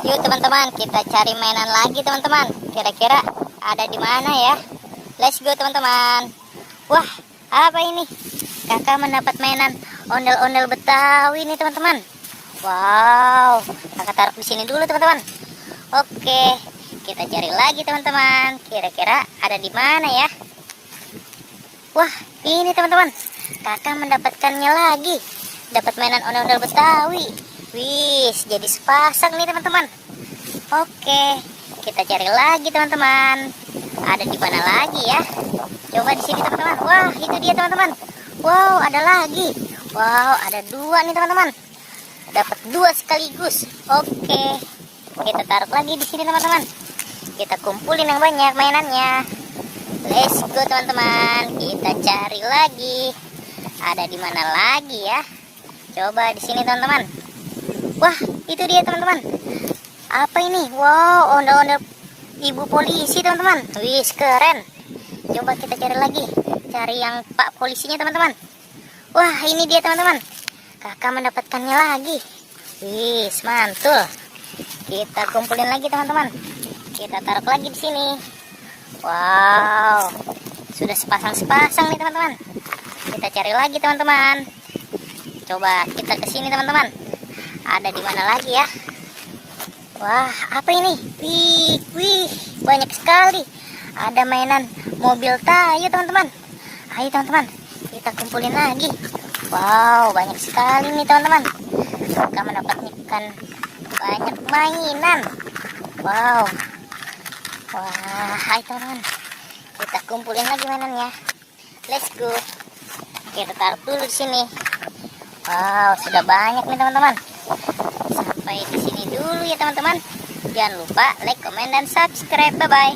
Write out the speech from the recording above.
Yuk teman-teman, kita cari mainan lagi teman-teman. Kira-kira ada di mana ya? Let's go teman-teman. Wah, apa ini? Kakak mendapat mainan ondel-ondel Betawi nih teman-teman. Wow, kakak taruh di sini dulu teman-teman. Oke, kita cari lagi teman-teman. Kira-kira ada di mana ya? Wah, ini teman-teman. Kakak mendapatkannya lagi. Dapat mainan ondel-ondel Betawi. Wih, jadi sepasang nih teman-teman. Oke, kita cari lagi teman-teman. Ada di mana lagi ya? Coba di sini teman-teman. Wah, itu dia teman-teman. Wow, ada lagi. Wow, ada dua nih teman-teman. Dapat dua sekaligus. Oke, kita taruh lagi di sini teman-teman. Kita kumpulin yang banyak mainannya. Let's go teman-teman. Kita cari lagi. Ada di mana lagi ya? Coba di sini teman-teman. Wah, itu dia teman-teman. Apa ini? Wow, ondel-ondel ibu polisi teman-teman. Wih, keren. Coba kita cari lagi. Cari yang pak polisinya teman-teman. Wah, ini dia teman-teman. Kakak mendapatkannya lagi. Wih, mantul. Kita kumpulin lagi teman-teman. Kita taruh lagi di sini. Wow, sudah sepasang-sepasang nih teman-teman. Kita cari lagi teman-teman. Coba kita ke sini teman-teman. Ada di mana lagi ya? Wah, apa ini? Wih, banyak sekali. Ada mainan mobil Tayo teman-teman. Ayo teman-teman, kita kumpulin lagi. Wow, banyak sekali nih teman-teman. Kita mendapatkan banyak mainan. Wow. Wah, ayo teman-teman. Kita kumpulin lagi mainannya. Let's go. Kita taruh dulu di sini. Wow, sudah banyak nih teman-teman. Sampai di sini dulu ya teman-teman. Jangan lupa like, comment, dan subscribe. Bye-bye.